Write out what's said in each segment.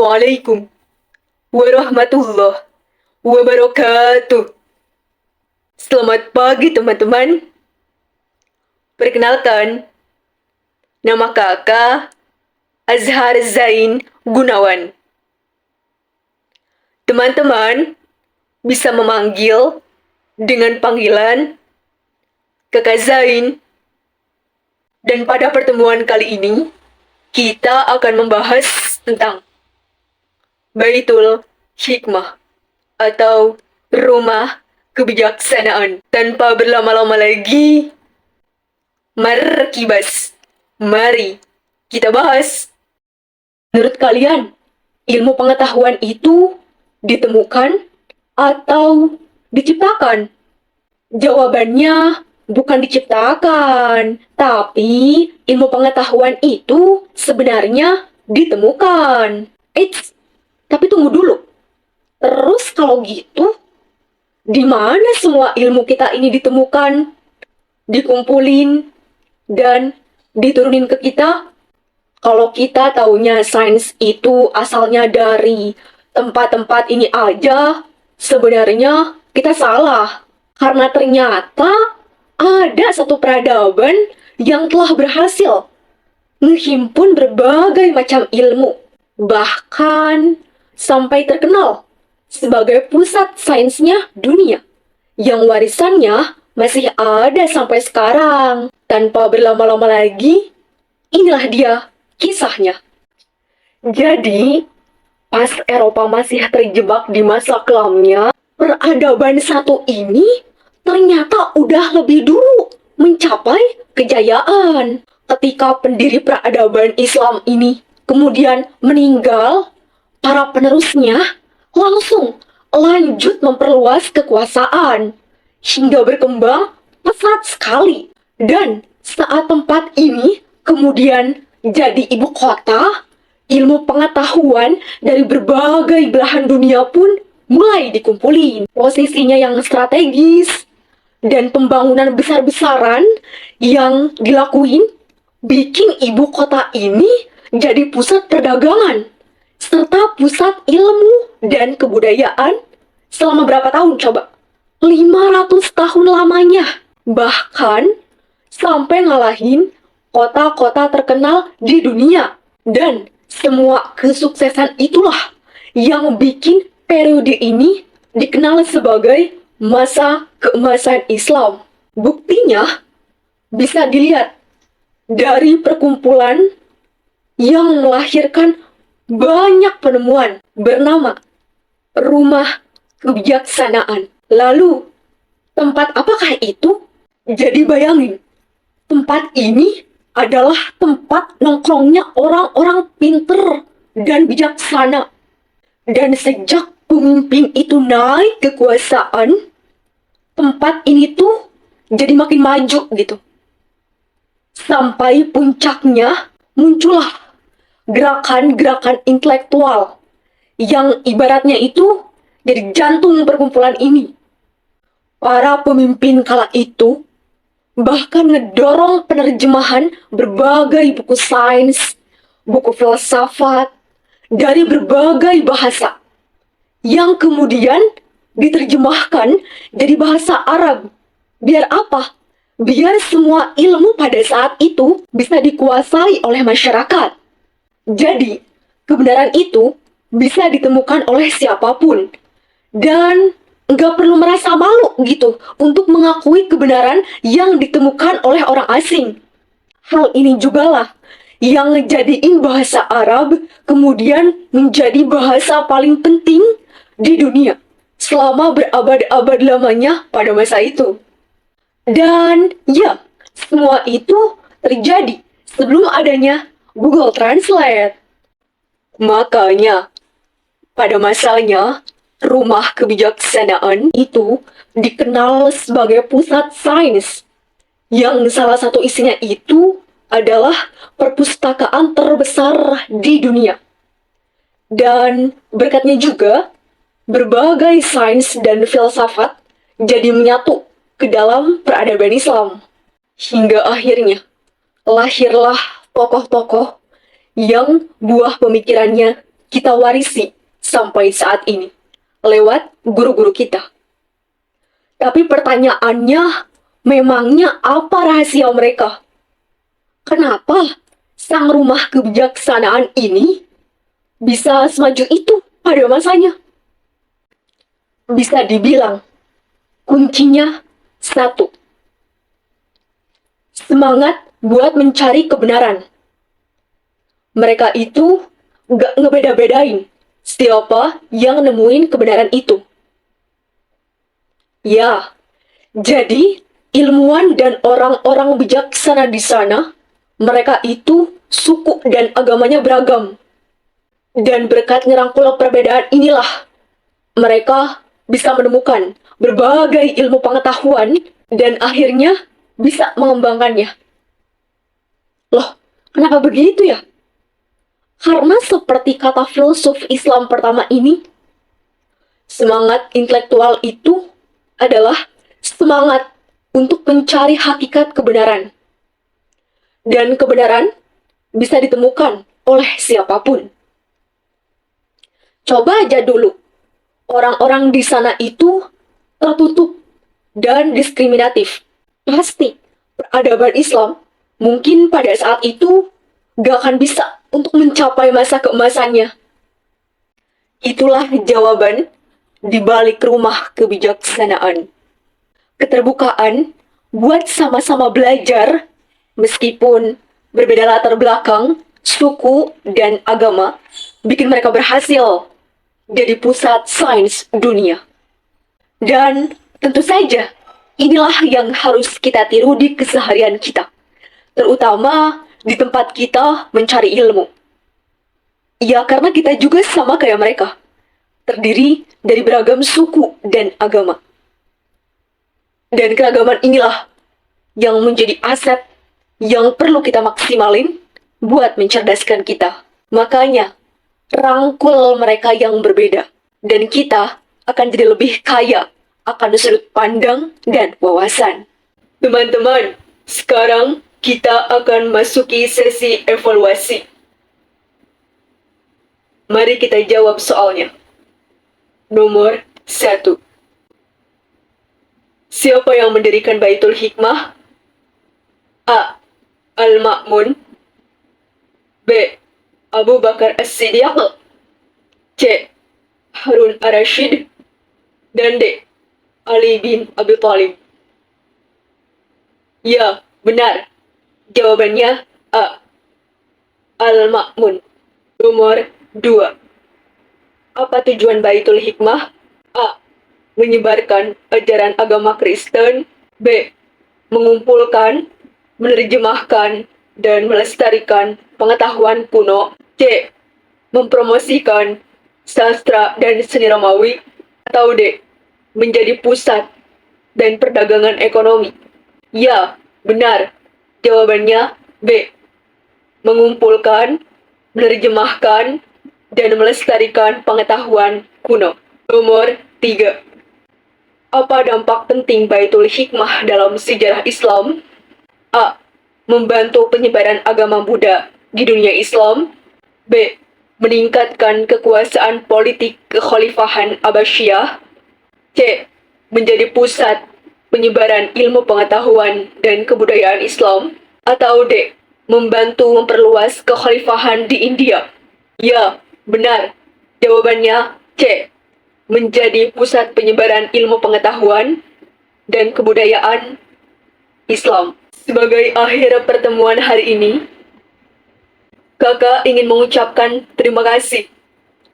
Assalamualaikum warahmatullahi wabarakatuh. Selamat pagi teman-teman. Perkenalkan, nama kakak Azhar Zain Gunawan. Teman-teman bisa memanggil dengan panggilan Kakak Zain. Dan pada pertemuan kali ini, kita akan membahas tentang Baitul Hikmah atau rumah kebijaksanaan. Tanpa berlama-lama lagi, mari kita bahas. Menurut kalian, ilmu pengetahuan itu ditemukan atau diciptakan? Jawabannya bukan diciptakan, tapi ilmu pengetahuan itu sebenarnya ditemukan. Eits, tapi tunggu dulu. Terus kalau gitu, di mana semua ilmu kita ini ditemukan, dikumpulin, dan diturunin ke kita? Kalau kita taunya sains itu asalnya dari tempat-tempat ini aja, sebenarnya kita salah. Karena ternyata ada satu peradaban yang telah berhasil menghimpun berbagai macam ilmu, bahkan sampai terkenal sebagai pusat sainsnya dunia, yang warisannya masih ada sampai sekarang. Tanpa berlama-lama lagi, inilah dia kisahnya. Jadi, pas Eropa masih terjebak di masa kelamnya, peradaban satu ini ternyata udah lebih dulu mencapai kejayaan. Ketika pendiri peradaban Islam ini kemudian meninggal, para penerusnya langsung lanjut memperluas kekuasaan hingga berkembang pesat sekali. Dan saat tempat ini kemudian jadi ibu kota, ilmu pengetahuan dari berbagai belahan dunia pun mulai dikumpulin. Posisinya yang strategis dan pembangunan besar-besaran yang dilakuin bikin ibu kota ini jadi pusat perdagangan serta pusat ilmu dan kebudayaan selama berapa tahun coba? 500 tahun lamanya. Bahkan sampai ngalahin kota-kota terkenal di dunia. Dan semua kesuksesan itulah yang bikin periode ini dikenal sebagai masa keemasan Islam. Buktinya bisa dilihat dari perkumpulan yang melahirkan banyak penemuan bernama Rumah Kebijaksanaan. Lalu, tempat apakah itu? Jadi bayangin, tempat ini adalah tempat nongkrongnya orang-orang pinter dan bijaksana. Dan sejak pemimpin itu naik kekuasaan, tempat ini tuh jadi makin maju gitu. Sampai puncaknya muncullah gerakan-gerakan intelektual yang ibaratnya itu jadi jantung perkumpulan ini. Para pemimpin kala itu bahkan ngedorong penerjemahan berbagai buku sains, buku filsafat dari berbagai bahasa yang kemudian diterjemahkan jadi bahasa Arab. Biar apa? Biar semua ilmu pada saat itu bisa dikuasai oleh masyarakat. Jadi, kebenaran itu bisa ditemukan oleh siapapun. Dan nggak perlu merasa malu gitu untuk mengakui kebenaran yang ditemukan oleh orang asing. Hal ini jugalah yang ngejadiin bahasa Arab kemudian menjadi bahasa paling penting di dunia selama berabad-abad lamanya pada masa itu. Dan ya, semua itu terjadi sebelum adanya Google Translate. Makanya, pada masanya, Rumah Kebijaksanaan itu dikenal sebagai pusat sains, yang salah satu isinya itu adalah perpustakaan terbesar di dunia. Dan berkatnya juga, berbagai sains dan filsafat jadi menyatu ke dalam peradaban Islam. Hingga akhirnya, lahirlah tokoh-tokoh yang buah pemikirannya kita warisi sampai saat ini lewat guru-guru kita. Tapi pertanyaannya, memangnya apa rahasia mereka? Kenapa sang rumah kebijaksanaan ini bisa semaju itu pada masanya? Bisa dibilang, kuncinya satu. Semangat buat mencari kebenaran. Mereka itu gak ngebeda-bedain siapa yang nemuin kebenaran itu. Ya, jadi ilmuwan dan orang-orang bijaksana di sana, mereka itu suku dan agamanya beragam. Dan berkat ngerangkul perbedaan inilah, mereka bisa menemukan berbagai ilmu pengetahuan dan akhirnya bisa mengembangkannya. Loh, kenapa begitu ya? Karena seperti kata filsuf Islam pertama ini, semangat intelektual itu adalah semangat untuk mencari hakikat kebenaran. Dan kebenaran bisa ditemukan oleh siapapun. Coba aja dulu, orang-orang di sana itu tertutup dan diskriminatif. Pasti peradaban Islam mungkin pada saat itu gak akan bisa untuk mencapai masa keemasannya. Itulah jawaban di balik rumah kebijaksanaan. Keterbukaan buat sama-sama belajar meskipun berbeda latar belakang, suku, dan agama bikin mereka berhasil jadi pusat sains dunia. Dan tentu saja inilah yang harus kita tiru di keseharian kita, terutama di tempat kita mencari ilmu. Ya, karena kita juga sama kayak mereka, terdiri dari beragam suku dan agama. Dan keragaman inilah yang menjadi aset yang perlu kita maksimalin buat mencerdaskan kita. Makanya, rangkul mereka yang berbeda. Dan kita akan jadi lebih kaya akan sudut pandang dan wawasan. Teman-teman, sekarang kita akan masuki sesi evaluasi. Mari kita jawab soalnya. Nomor 1. Siapa yang mendirikan Baitul Hikmah? A. Al-Ma'mun. B. Abu Bakar As-Siddiq. C. Harun Ar-Rasyid. Dan D. Ali bin Abi Thalib. Ya, benar. Jawabannya A. Al-Ma'mun. Nomor 2. Apa tujuan Baitul Hikmah? A. Menyebarkan ajaran agama Kristen. B. Mengumpulkan, menerjemahkan, dan melestarikan pengetahuan kuno. C. Mempromosikan sastra dan seni Romawi. Atau D. Menjadi pusat dan perdagangan ekonomi. Ya, benar. Jawabannya B. Mengumpulkan, menerjemahkan, dan melestarikan pengetahuan kuno. Nomor 3. Apa dampak penting Baitul Hikmah dalam sejarah Islam? A. Membantu penyebaran agama Buddha di dunia Islam. B. Meningkatkan kekuasaan politik kekhalifahan Abbasiyah. C. Menjadi pusat penyebaran ilmu pengetahuan dan kebudayaan Islam. Atau D. Membantu memperluas kekhalifahan di India. Ya, benar. Jawabannya C. Menjadi pusat penyebaran ilmu pengetahuan dan kebudayaan Islam. Sebagai akhir pertemuan hari ini, kakak ingin mengucapkan terima kasih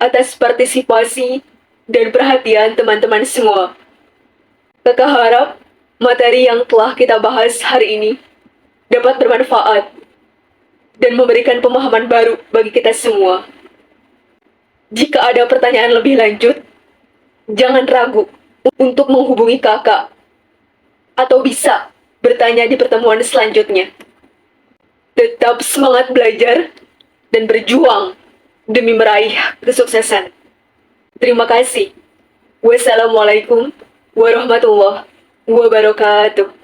atas partisipasi dan perhatian teman-teman semua. Kakak harap materi yang telah kita bahas hari ini dapat bermanfaat dan memberikan pemahaman baru bagi kita semua. Jika ada pertanyaan lebih lanjut, jangan ragu untuk menghubungi kakak atau bisa bertanya di pertemuan selanjutnya. Tetap semangat belajar dan berjuang demi meraih kesuksesan. Terima kasih. Wassalamualaikum warahmatullahi wabarakatuh.